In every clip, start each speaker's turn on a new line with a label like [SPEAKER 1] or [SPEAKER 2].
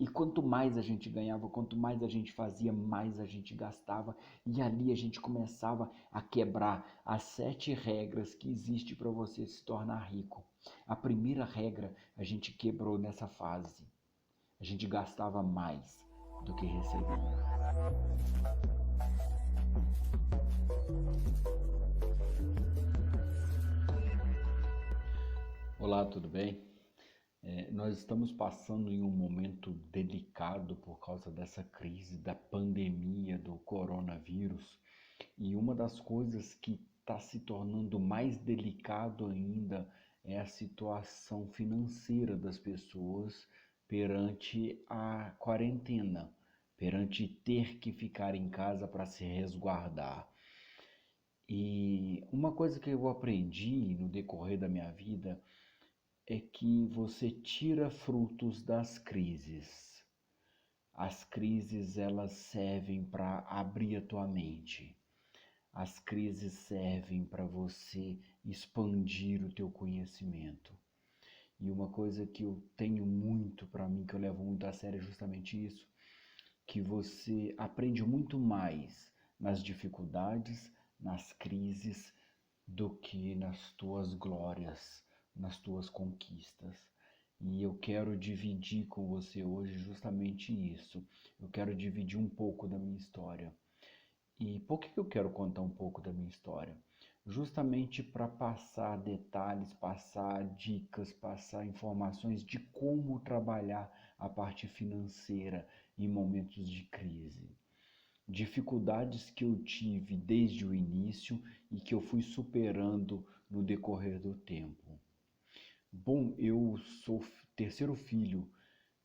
[SPEAKER 1] E quanto mais a gente ganhava, quanto mais a gente fazia, mais a gente gastava. E ali a gente começava a quebrar as 7 regras que existem para você se tornar rico. A primeira regra a gente quebrou nessa fase. A gente gastava mais do que recebia. Olá, tudo bem? Nós estamos passando em um momento delicado por causa dessa crise da pandemia do coronavírus, e uma das coisas que está se tornando mais delicado ainda é a situação financeira das pessoas perante a quarentena, perante ter que ficar em casa para se resguardar. E uma coisa que eu aprendi no decorrer da minha vida é que você tira frutos das crises. As crises, elas servem para abrir a tua mente. As crises servem para você expandir o teu conhecimento. E uma coisa que eu tenho muito para mim, que eu levo muito a sério, é justamente isso, que você aprende muito mais nas dificuldades, nas crises, do que nas tuas glórias, nas tuas conquistas. E eu quero dividir com você hoje justamente isso. Eu quero dividir um pouco da minha história. E por que eu quero contar um pouco da minha história? Justamente para passar detalhes, passar dicas, passar informações de como trabalhar a parte financeira em momentos de crise. Dificuldades que eu tive desde o início e que eu fui superando no decorrer do tempo. Bom, eu sou terceiro filho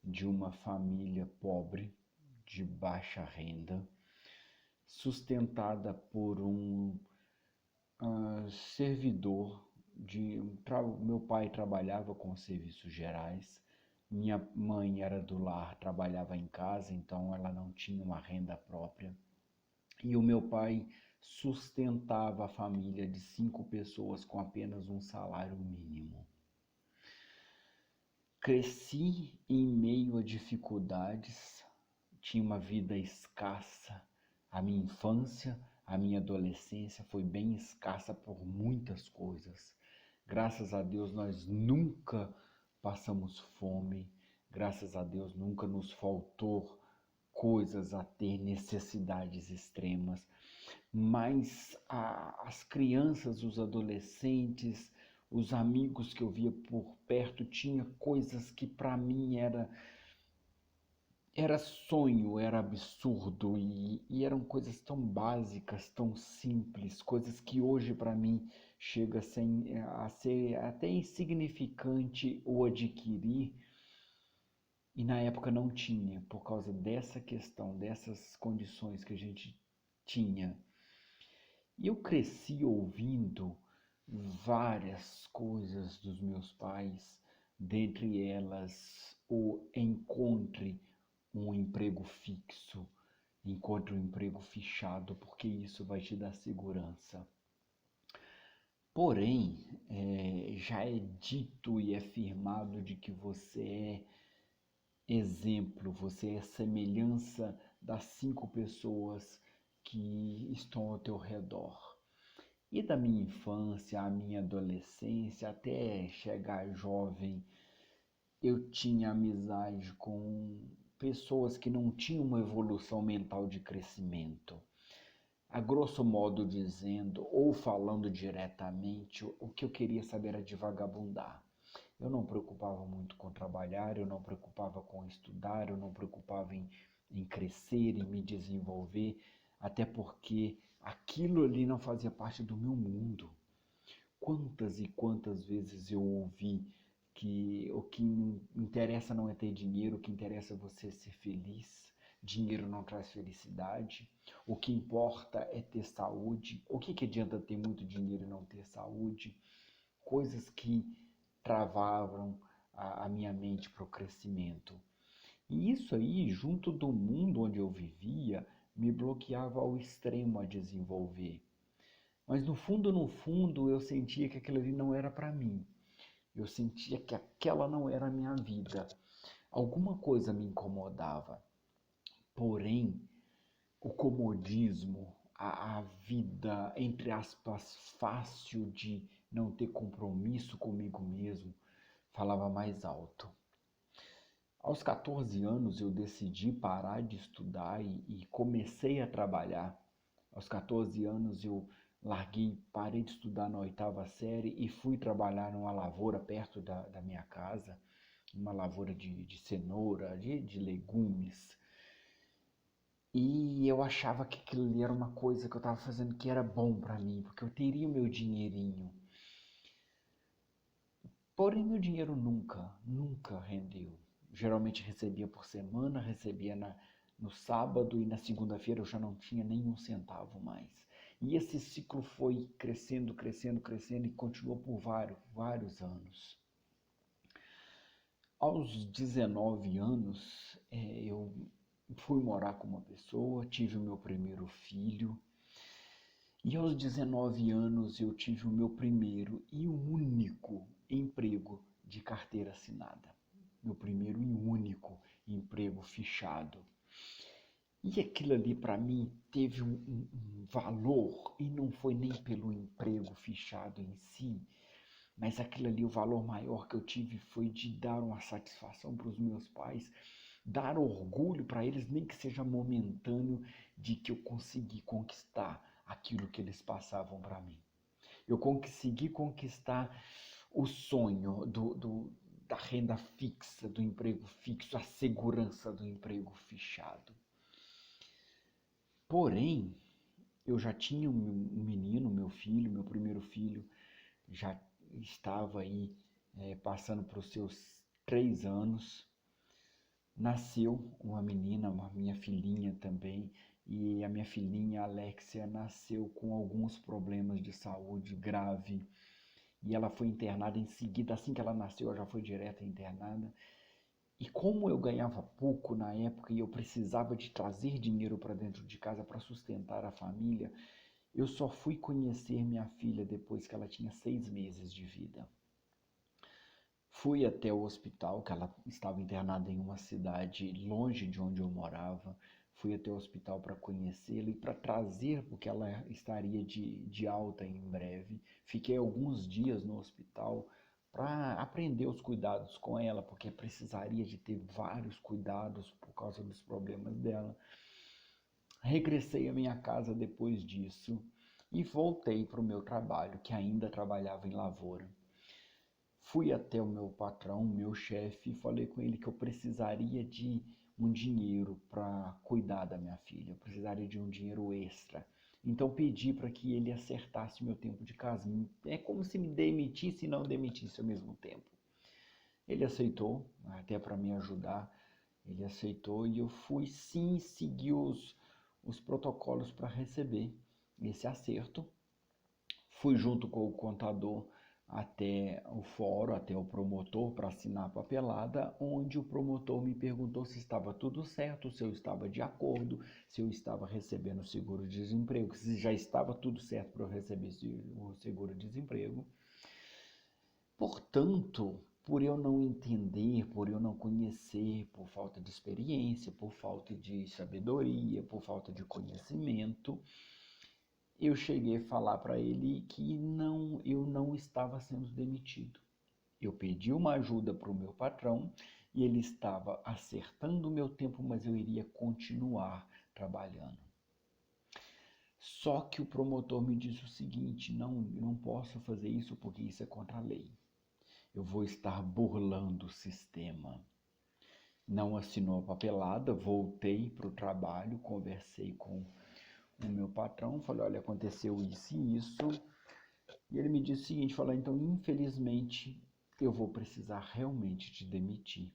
[SPEAKER 1] de uma família pobre, de baixa renda, sustentada por um servidor meu pai trabalhava com serviços gerais, minha mãe era do lar, trabalhava em casa, então ela não tinha uma renda própria. E o meu pai sustentava a família de 5 pessoas com apenas um salário mínimo. Cresci em meio a dificuldades, tinha uma vida escassa. A minha infância, a minha adolescência foi bem escassa por muitas coisas. Graças a Deus nós nunca passamos fome, graças a Deus nunca nos faltou coisas a ter necessidades extremas, mas as crianças, os adolescentes, os amigos que eu via por perto tinha coisas que para mim era sonho, era absurdo e eram coisas tão básicas, tão simples, coisas que hoje para mim chega a ser até insignificante o adquirir. E na época não tinha, por causa dessa questão, dessas condições que a gente tinha. E eu cresci ouvindo várias coisas dos meus pais, dentre elas o encontre um emprego fixo, encontre um emprego fichado, porque isso vai te dar segurança. Porém, já é dito e é afirmado de que você é exemplo, você é semelhança das 5 pessoas que estão ao teu redor. E da minha infância, a minha adolescência, até chegar jovem, eu tinha amizade com pessoas que não tinham uma evolução mental de crescimento. A grosso modo dizendo, ou falando diretamente, o que eu queria saber era de vagabundar. Eu não preocupava muito com trabalhar, eu não preocupava com estudar, eu não preocupava em crescer, em me desenvolver, até porque aquilo ali não fazia parte do meu mundo. Quantas e quantas vezes eu ouvi que o que interessa não é ter dinheiro, o que interessa é você ser feliz. Dinheiro não traz felicidade. O que importa é ter saúde. O que adianta ter muito dinheiro e não ter saúde? Coisas que travavam a minha mente para o crescimento. E isso aí, junto do mundo onde eu vivia, me bloqueava ao extremo a desenvolver. Mas no fundo, eu sentia que aquilo ali não era para mim. Eu sentia que aquela não era a minha vida. Alguma coisa me incomodava, porém, o comodismo, a vida, entre aspas, fácil de não ter compromisso comigo mesmo, falava mais alto. Aos 14 anos eu decidi parar de estudar e comecei a trabalhar. Aos 14 anos eu parei de estudar na oitava série e fui trabalhar numa lavoura perto da minha casa, uma lavoura de cenoura, de legumes. E eu achava que aquilo ali era uma coisa que eu estava fazendo que era bom para mim, porque eu teria o meu dinheirinho. Porém, meu dinheiro nunca rendeu. Geralmente recebia por semana, recebia no sábado e na segunda-feira eu já não tinha nenhum centavo mais. E esse ciclo foi crescendo e continuou por vários anos. Aos 19 anos, eu fui morar com uma pessoa, tive o meu primeiro filho. E aos 19 anos eu tive o meu primeiro e único emprego de carteira assinada. Meu primeiro e único emprego fichado. E aquilo ali para mim teve um valor, e não foi nem pelo emprego fichado em si, mas aquilo ali, o valor maior que eu tive foi de dar uma satisfação para os meus pais, dar orgulho para eles, nem que seja momentâneo, de que eu consegui conquistar aquilo que eles passavam para mim. Eu consegui conquistar o sonho da renda fixa, do emprego fixo, a segurança do emprego fichado. Porém, eu já tinha um menino, meu filho, meu primeiro filho, já estava aí passando para os seus 3 anos. Nasceu uma menina, uma minha filhinha também, e a minha filhinha Alexia nasceu com alguns problemas de saúde grave, e ela foi internada em seguida. Assim que ela nasceu, ela já foi direto internada. E como eu ganhava pouco na época e eu precisava de trazer dinheiro para dentro de casa para sustentar a família, eu só fui conhecer minha filha depois que ela tinha 6 meses de vida. Fui até o hospital, que ela estava internada em uma cidade longe de onde eu morava. Fui até o hospital para conhecê-la e para trazer, porque ela estaria de alta em breve. Fiquei alguns dias no hospital para aprender os cuidados com ela, porque precisaria de ter vários cuidados por causa dos problemas dela. Regressei à minha casa depois disso e voltei para o meu trabalho, que ainda trabalhava em lavoura. Fui até o meu patrão, meu chefe, e falei com ele que eu precisaria de um dinheiro para cuidar da minha filha, eu precisaria de um dinheiro extra. Então pedi para que ele acertasse meu tempo de casa. É como se me demitisse e não demitisse ao mesmo tempo. Ele aceitou, até para me ajudar, ele aceitou e eu fui sim seguir os protocolos para receber esse acerto. Fui junto com o contador até o fórum, até o promotor para assinar a papelada, onde o promotor me perguntou se estava tudo certo, se eu estava de acordo, se eu estava recebendo o seguro-desemprego, se já estava tudo certo para eu receber o seguro-desemprego. Portanto, por eu não entender, por eu não conhecer, por falta de experiência, por falta de sabedoria, por falta de conhecimento, eu cheguei a falar para ele que eu não estava sendo demitido. Eu pedi uma ajuda para o meu patrão e ele estava acertando o meu tempo, mas eu iria continuar trabalhando. Só que o promotor me disse o seguinte: não posso fazer isso porque isso é contra a lei. Eu vou estar burlando o sistema. Não assinou a papelada, voltei para o trabalho, conversei com o meu patrão, falei: olha, aconteceu isso e isso. E ele me disse o seguinte, falou: então, infelizmente, eu vou precisar realmente te demitir.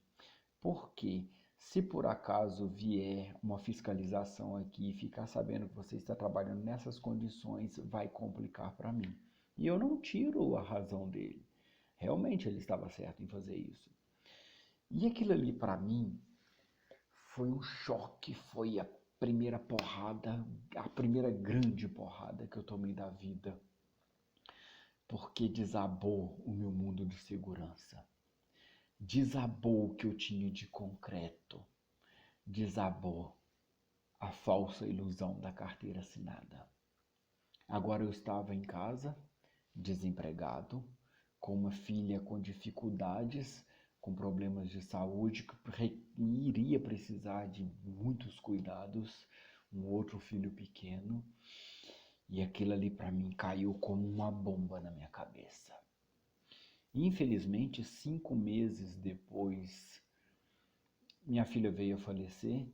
[SPEAKER 1] Porque se por acaso vier uma fiscalização aqui e ficar sabendo que você está trabalhando nessas condições, vai complicar para mim. E eu não tiro a razão dele. Realmente ele estava certo em fazer isso. E aquilo ali para mim foi um choque, foi a primeira porrada, a primeira grande porrada que eu tomei da vida, porque desabou o meu mundo de segurança. desabou o que eu tinha de concreto, desabou a falsa ilusão da carteira assinada. Agora eu estava em casa, desempregado, com uma filha com dificuldades, com problemas de saúde, que iria precisar de muitos cuidados, um outro filho pequeno, e aquilo ali para mim caiu como uma bomba na minha cabeça. Infelizmente, 5 meses depois, minha filha veio a falecer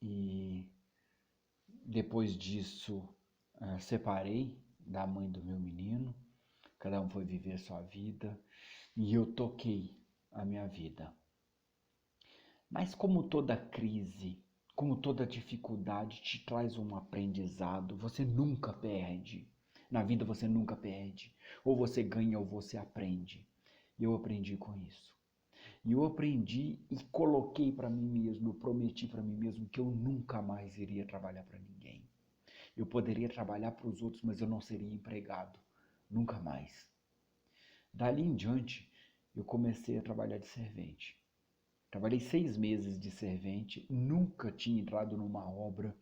[SPEAKER 1] e depois disso separei da mãe do meu menino, cada um foi viver sua vida e eu toquei a minha vida. Mas como toda crise, como toda dificuldade te traz um aprendizado, você nunca perde. Na vida você nunca perde. Ou você ganha ou você aprende. E eu aprendi com isso. E eu aprendi e coloquei para mim mesmo, eu prometi para mim mesmo que eu nunca mais iria trabalhar para ninguém. Eu poderia trabalhar para os outros, mas eu não seria empregado. Nunca mais. Dali em diante, eu comecei a trabalhar de servente. Trabalhei 6 meses de servente, nunca tinha entrado numa obra.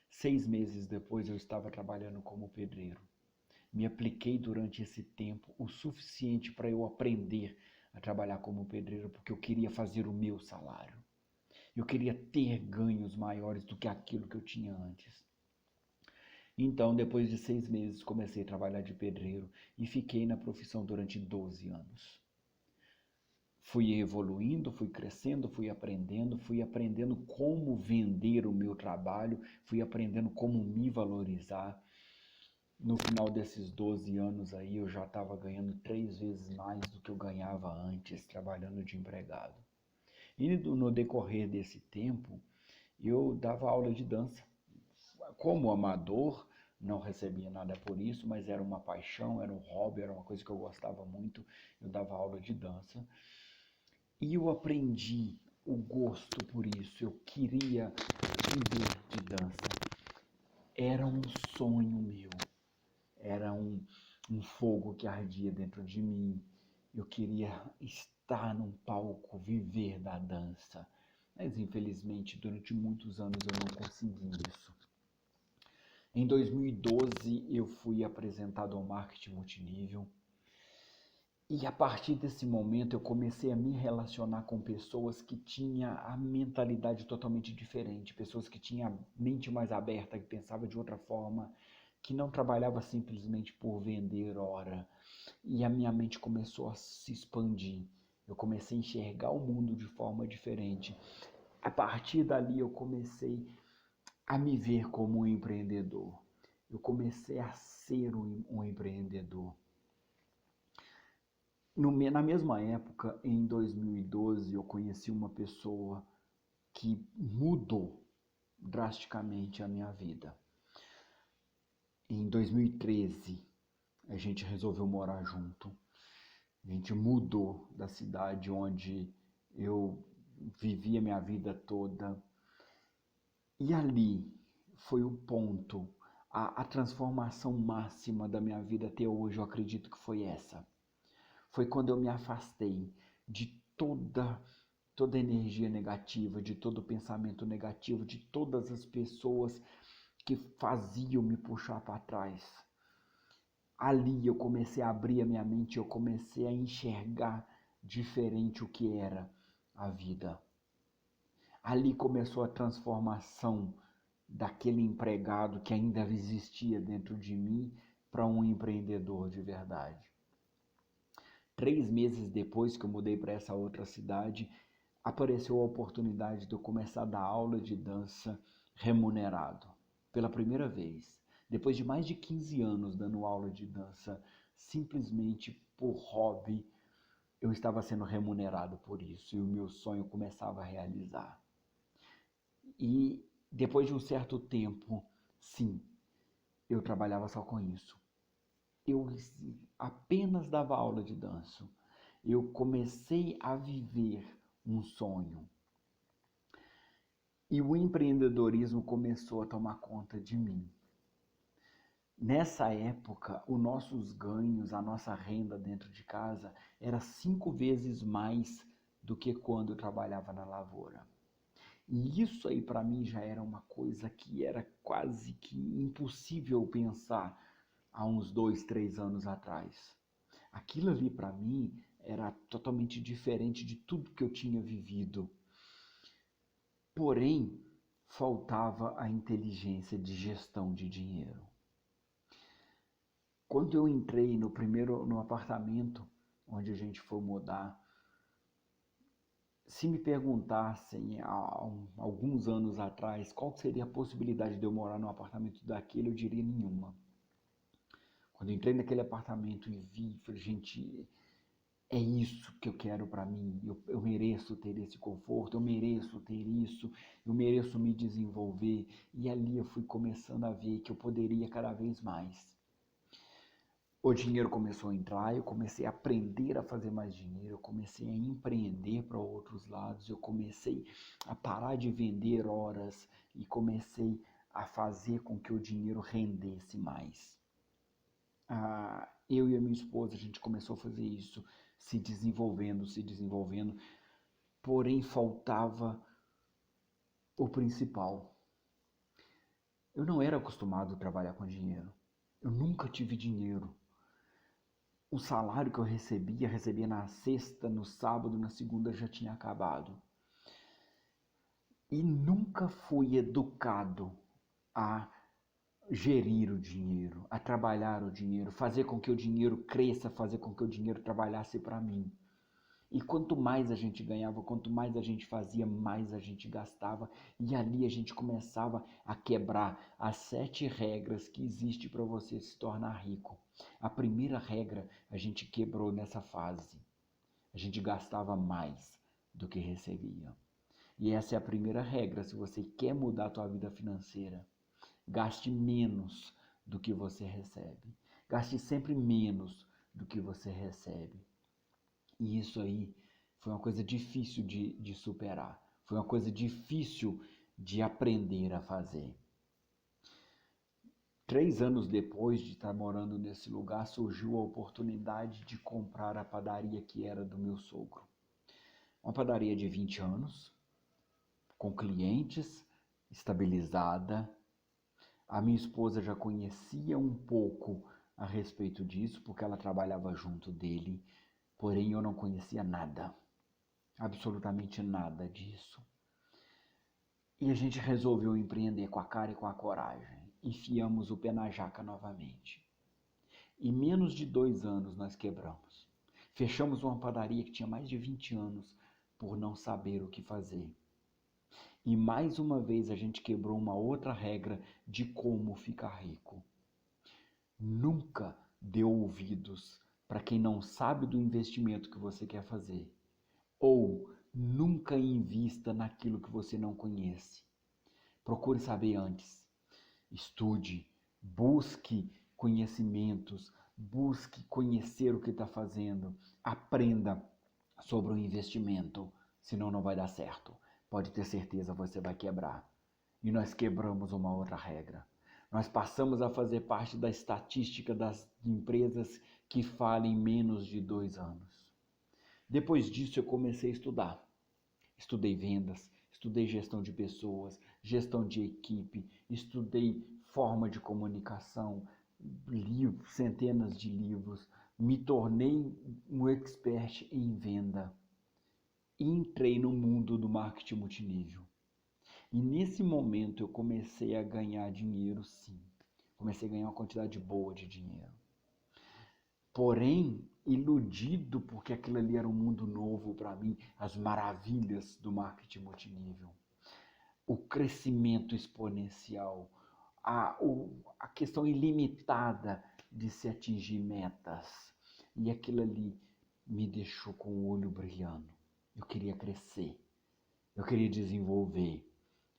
[SPEAKER 1] 6 meses depois eu estava trabalhando como pedreiro. Me apliquei durante esse tempo o suficiente para eu aprender a trabalhar como pedreiro, porque eu queria fazer o meu salário. Eu queria ter ganhos maiores do que aquilo que eu tinha antes. Então, depois de 6 meses, comecei a trabalhar de pedreiro e fiquei na profissão durante 12 anos. Fui evoluindo, fui crescendo, fui aprendendo como vender o meu trabalho, fui aprendendo como me valorizar. No final desses 12 anos aí, eu já estava ganhando 3 vezes mais do que eu ganhava antes, trabalhando de empregado. E no decorrer desse tempo, eu dava aula de dança. Como amador, não recebia nada por isso, mas era uma paixão, era um hobby, era uma coisa que eu gostava muito. Eu dava aula de dança. E eu aprendi o gosto por isso, eu queria viver de dança. Era um sonho meu, era um fogo que ardia dentro de mim. Eu queria estar num palco, viver da dança. Mas infelizmente, durante muitos anos eu não consegui isso. Em 2012, eu fui apresentado ao marketing multinível. E a partir desse momento eu comecei a me relacionar com pessoas que tinham a mentalidade totalmente diferente, pessoas que tinham a mente mais aberta, que pensavam de outra forma, que não trabalhava simplesmente por vender hora. E a minha mente começou a se expandir. Eu comecei a enxergar o mundo de forma diferente. A partir dali eu comecei a me ver como um empreendedor. Eu comecei a ser um empreendedor. Na mesma época, em 2012, eu conheci uma pessoa que mudou drasticamente a minha vida. Em 2013, a gente resolveu morar junto. A gente mudou da cidade onde eu vivia minha vida toda. E ali foi o ponto, a transformação máxima da minha vida até hoje, eu acredito que foi essa. Foi quando eu me afastei de toda energia negativa, de todo pensamento negativo, de todas as pessoas que faziam me puxar para trás. Ali eu comecei a abrir a minha mente, eu comecei a enxergar diferente o que era a vida. Ali começou a transformação daquele empregado que ainda existia dentro de mim para um empreendedor de verdade. 3 meses depois que eu mudei para essa outra cidade, apareceu a oportunidade de eu começar a dar aula de dança remunerado. Pela primeira vez. Depois de mais de 15 anos dando aula de dança, simplesmente por hobby, eu estava sendo remunerado por isso e o meu sonho começava a realizar. E depois de um certo tempo, sim, eu trabalhava só com isso. Eu apenas dava aula de dança. Eu comecei a viver um sonho. E o empreendedorismo começou a tomar conta de mim. Nessa época, os nossos ganhos, a nossa renda dentro de casa era 5 vezes mais do que quando eu trabalhava na lavoura. E isso aí para mim já era uma coisa que era quase que impossível pensar há uns 2, 3 anos atrás. Aquilo ali para mim era totalmente diferente de tudo que eu tinha vivido. Porém, faltava a inteligência de gestão de dinheiro. Quando eu entrei no apartamento onde a gente foi mudar, se me perguntassem há alguns anos atrás qual seria a possibilidade de eu morar num apartamento daquele, eu diria nenhuma. Quando eu entrei naquele apartamento e vi, falei, gente, é isso que eu quero para mim, eu mereço ter esse conforto, eu mereço ter isso, eu mereço me desenvolver. E ali eu fui começando a ver que eu poderia cada vez mais. O dinheiro começou a entrar, eu comecei a aprender a fazer mais dinheiro, eu comecei a empreender para outros lados, eu comecei a parar de vender horas e comecei a fazer com que o dinheiro rendesse mais. Eu e a minha esposa, a gente começou a fazer isso, se desenvolvendo, porém faltava o principal. Eu não era acostumado a trabalhar com dinheiro, eu nunca tive dinheiro. O salário que eu recebia na sexta, no sábado, na segunda já tinha acabado. E nunca fui educado a gerir o dinheiro, a trabalhar o dinheiro, fazer com que o dinheiro cresça, fazer com que o dinheiro trabalhasse para mim. E quanto mais a gente ganhava, quanto mais a gente fazia, mais a gente gastava. E ali a gente começava a quebrar as 7 regras que existem para você se tornar rico. A primeira regra a gente quebrou nessa fase. A gente gastava mais do que recebia. E essa é a primeira regra. Se você quer mudar a tua vida financeira, gaste menos do que você recebe. Gaste sempre menos do que você recebe. E isso aí foi uma coisa difícil de superar. Foi uma coisa difícil de aprender a fazer. 3 anos depois de estar morando nesse lugar, surgiu a oportunidade de comprar a padaria que era do meu sogro. Uma padaria de 20 anos, com clientes, estabilizada. A minha esposa já conhecia um pouco a respeito disso, porque ela trabalhava junto dele. Porém, eu não conhecia nada, absolutamente nada disso. E a gente resolveu empreender com a cara e com a coragem. Enfiamos o pé na jaca novamente. Em menos de 2 anos nós quebramos. Fechamos uma padaria que tinha mais de 20 anos por não saber o que fazer. E mais uma vez a gente quebrou uma outra regra de como ficar rico. Nunca dê ouvidos para quem não sabe do investimento que você quer fazer. Ou nunca invista naquilo que você não conhece. Procure saber antes. Estude, busque conhecimentos, busque conhecer o que está fazendo. Aprenda sobre o investimento, senão não vai dar certo. Pode ter certeza, você vai quebrar. E nós quebramos uma outra regra. Nós passamos a fazer parte da estatística das empresas que falem menos de 2 anos. Depois disso eu comecei a estudar. Estudei vendas, estudei gestão de pessoas, gestão de equipe, estudei forma de comunicação, livros, centenas de livros, me tornei um expert em venda e entrei no mundo do marketing multinível. E nesse momento eu comecei a ganhar dinheiro, sim. Comecei a ganhar uma quantidade boa de dinheiro. Porém, iludido porque aquilo ali era um mundo novo para mim, as maravilhas do marketing multinível, o crescimento exponencial, a questão ilimitada de se atingir metas. E aquilo ali me deixou com o olho brilhando. Eu queria crescer, eu queria desenvolver.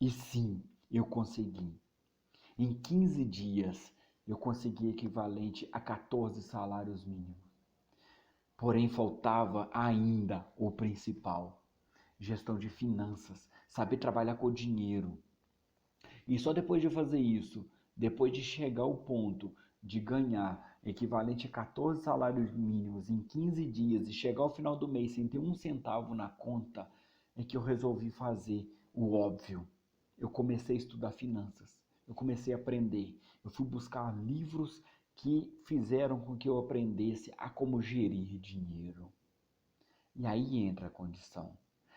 [SPEAKER 1] E sim, eu consegui. Em 15 dias, eu consegui equivalente a 14 salários mínimos. Porém, faltava ainda o principal: gestão de finanças, saber trabalhar com o dinheiro. E só depois de fazer isso, depois de chegar ao ponto de ganhar equivalente a 14 salários mínimos em 15 dias e chegar ao final do mês sem ter um centavo na conta, é que eu resolvi fazer o óbvio. Eu comecei a estudar finanças, eu comecei a aprender, eu fui buscar livros que fizeram com que eu aprendesse a como gerir dinheiro. E aí entra a condição.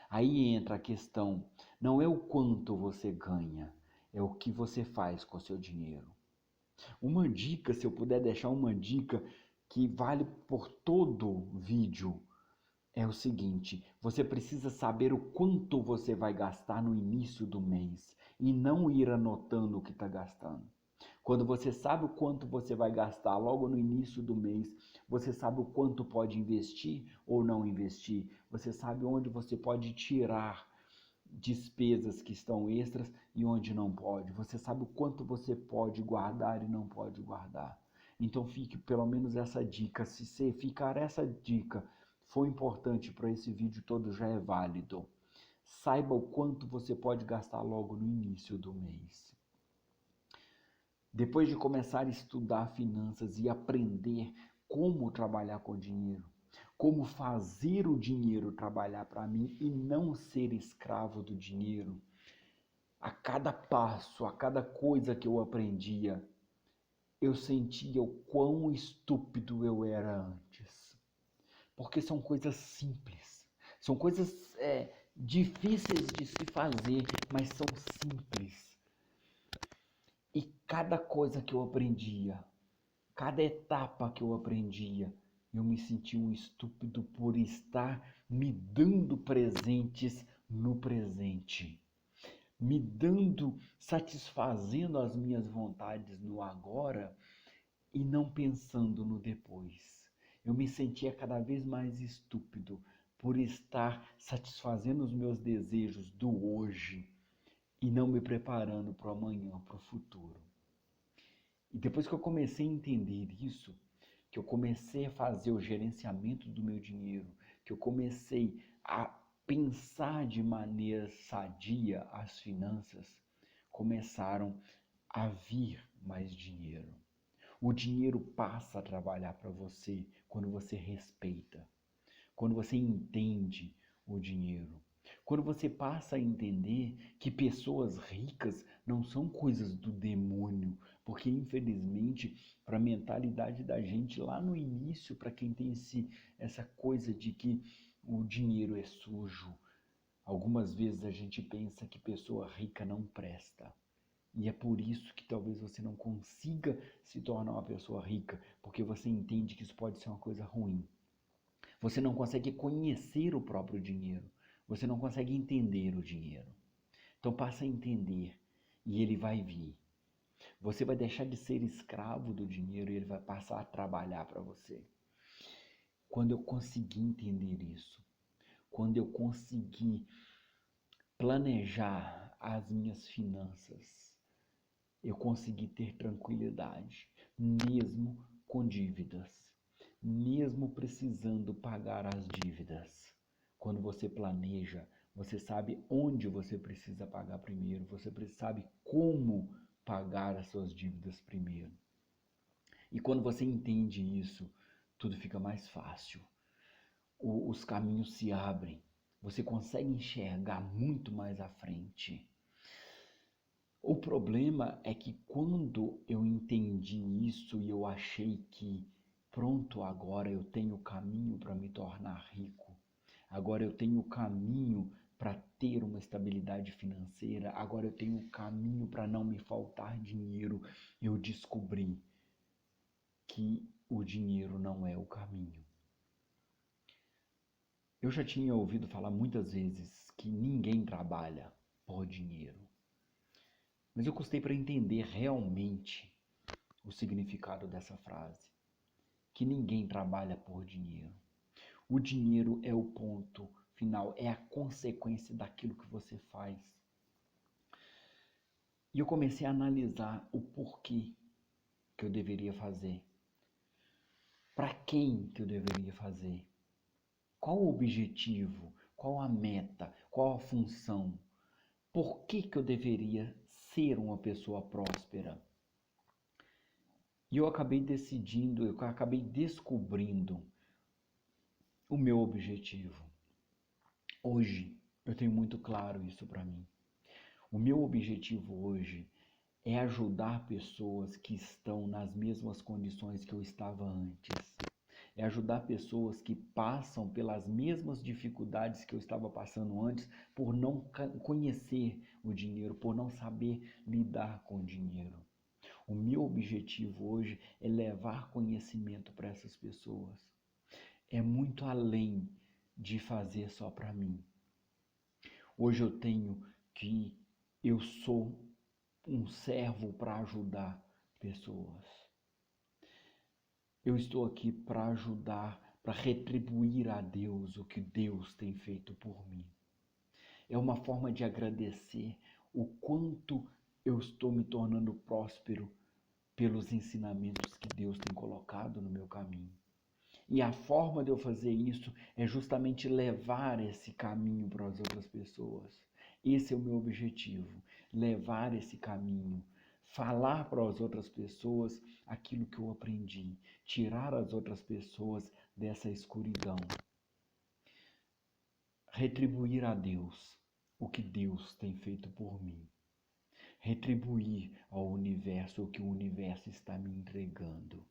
[SPEAKER 1] Aí entra a questão, não é o quanto você ganha, é o que você faz com o seu dinheiro. Uma dica, se eu puder deixar uma dica que vale por todo vídeo, é o seguinte: você precisa saber o quanto você vai gastar no início do mês e não ir anotando o que está gastando. Quando você sabe o quanto você vai gastar logo no início do mês, você sabe o quanto pode investir ou não investir, você sabe onde você pode tirar despesas que estão extras e onde não pode. Você sabe o quanto você pode guardar e não pode guardar. Então fique pelo menos essa dica. Se você ficar essa dica for importante para esse vídeo todo, já é válido. Saiba o quanto você pode gastar logo no início do mês. Depois de começar a estudar finanças e aprender como trabalhar com dinheiro, como fazer o dinheiro trabalhar para mim e não ser escravo do dinheiro, a cada passo, a cada coisa que eu aprendia, eu sentia o quão estúpido eu era antes. Porque são coisas simples, são coisas difíceis de se fazer, mas são simples. E cada coisa que eu aprendia, cada etapa que eu aprendia, eu me sentia um estúpido por estar me dando presentes no presente, me dando, satisfazendo as minhas vontades no agora e não pensando no depois. Eu me sentia cada vez mais estúpido por estar satisfazendo os meus desejos do hoje e não me preparando para o amanhã, para o futuro. E depois que eu comecei a entender isso, que eu comecei a fazer o gerenciamento do meu dinheiro, que eu comecei a pensar de maneira sadia as finanças, começaram a vir mais dinheiro. O dinheiro passa a trabalhar para você quando você respeita, quando você entende o dinheiro. Quando você passa a entender que pessoas ricas não são coisas do demônio, porque infelizmente, para a mentalidade da gente lá no início, para quem tem essa coisa de que o dinheiro é sujo, algumas vezes a gente pensa que pessoa rica não presta. E é por isso que talvez você não consiga se tornar uma pessoa rica, porque você entende que isso pode ser uma coisa ruim. Você não consegue conhecer o próprio dinheiro. Você não consegue entender o dinheiro. Então passa a entender e ele vai vir. Você vai deixar de ser escravo do dinheiro e ele vai passar a trabalhar para você. Quando eu consegui entender isso, quando eu consegui planejar as minhas finanças, eu consegui ter tranquilidade, mesmo com dívidas, mesmo precisando pagar as dívidas. Quando você planeja, você sabe onde você precisa pagar primeiro, você sabe como pagar as suas dívidas primeiro. E quando você entende isso, tudo fica mais fácil. Os caminhos se abrem, você consegue enxergar muito mais à frente. O problema é que quando eu entendi isso e eu achei que pronto, agora eu tenho o caminho para me tornar rico, agora eu tenho o caminho para ter uma estabilidade financeira, agora eu tenho o caminho para não me faltar dinheiro, eu descobri que o dinheiro não é o caminho. Eu já tinha ouvido falar muitas vezes que ninguém trabalha por dinheiro. Mas eu custei para entender realmente o significado dessa frase. Que ninguém trabalha por dinheiro. O dinheiro é o ponto final, é a consequência daquilo que você faz. E eu comecei a analisar o porquê que eu deveria fazer. Para quem que eu deveria fazer? Qual o objetivo? Qual a meta? Qual a função? Por que que eu deveria ser uma pessoa próspera? E eu acabei decidindo, eu acabei descobrindo o meu objetivo. Hoje, eu tenho muito claro isso para mim. O meu objetivo hoje é ajudar pessoas que estão nas mesmas condições que eu estava antes. É ajudar pessoas que passam pelas mesmas dificuldades que eu estava passando antes por não conhecer o dinheiro, por não saber lidar com o dinheiro. O meu objetivo hoje é levar conhecimento para essas pessoas. É muito além de fazer só para mim. Hoje eu sou um servo para ajudar pessoas. Eu estou aqui para ajudar, para retribuir a Deus o que Deus tem feito por mim. É uma forma de agradecer o quanto eu estou me tornando próspero pelos ensinamentos que Deus tem colocado no meu caminho. E a forma de eu fazer isso é justamente levar esse caminho para as outras pessoas. Esse é o meu objetivo, levar esse caminho, falar para as outras pessoas aquilo que eu aprendi, tirar as outras pessoas dessa escuridão. Retribuir a Deus o que Deus tem feito por mim. Retribuir ao universo o que o universo está me entregando.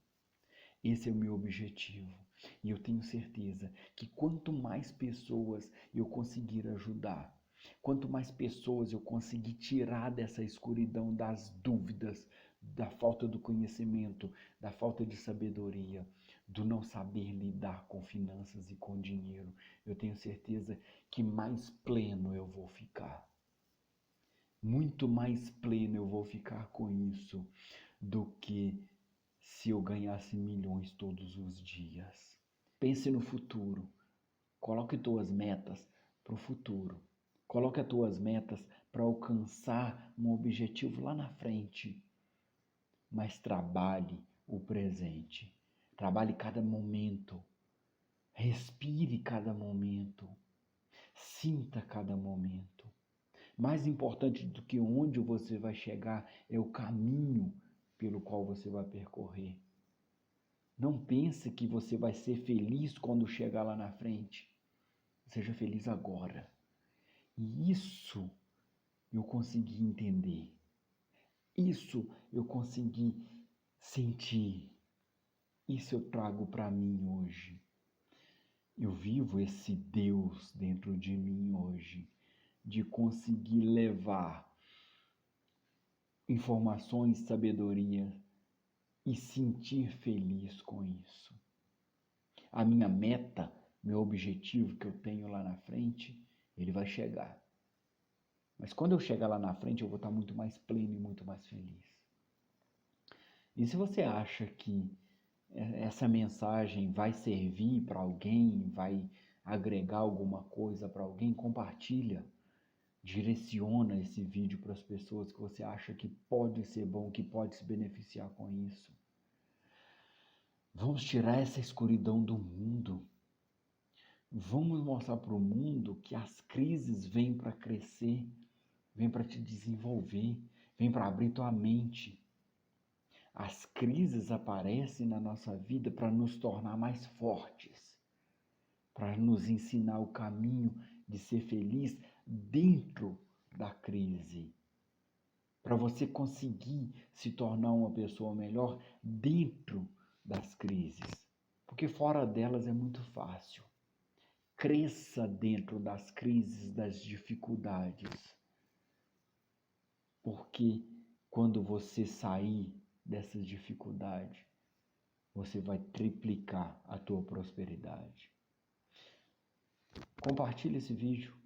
[SPEAKER 1] Esse é o meu objetivo. E eu tenho certeza que quanto mais pessoas eu conseguir ajudar, quanto mais pessoas eu conseguir tirar dessa escuridão das dúvidas, da falta do conhecimento, da falta de sabedoria, do não saber lidar com finanças e com dinheiro, eu tenho certeza que mais pleno eu vou ficar. Muito mais pleno eu vou ficar com isso do que se eu ganhasse milhões todos os dias. Pense no futuro. Coloque tuas metas para o futuro. Coloque as tuas metas para alcançar um objetivo lá na frente. Mas trabalhe o presente. Trabalhe cada momento. Respire cada momento. Sinta cada momento. Mais importante do que onde você vai chegar é o caminho pelo qual você vai percorrer. Não pense que você vai ser feliz quando chegar lá na frente. Seja feliz agora. E isso eu consegui entender. Isso eu consegui sentir. Isso eu trago para mim hoje. Eu vivo esse Deus dentro de mim hoje, de conseguir levar informações, sabedoria e sentir feliz com isso. A minha meta, meu objetivo que eu tenho lá na frente, ele vai chegar. Mas quando eu chegar lá na frente, eu vou estar muito mais pleno e muito mais feliz. E se você acha que essa mensagem vai servir para alguém, vai agregar alguma coisa para alguém, compartilha. Direciona esse vídeo para as pessoas que você acha que pode ser bom, que pode se beneficiar com isso. Vamos tirar essa escuridão do mundo. Vamos mostrar para o mundo que as crises vêm para crescer, vêm para te desenvolver, vêm para abrir tua mente. As crises aparecem na nossa vida para nos tornar mais fortes, para nos ensinar o caminho de ser feliz dentro da crise, para você conseguir se tornar uma pessoa melhor dentro das crises, porque fora delas é muito fácil. Cresça dentro das crises, das dificuldades, porque quando você sair dessas dificuldades, você vai triplicar a tua prosperidade. Compartilhe esse vídeo.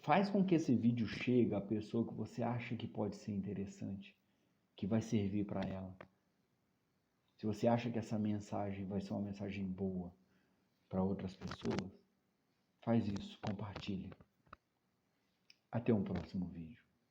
[SPEAKER 1] Faz com que esse vídeo chegue à pessoa que você acha que pode ser interessante, que vai servir para ela. Se você acha que essa mensagem vai ser uma mensagem boa para outras pessoas, faz isso, compartilhe. Até um próximo vídeo.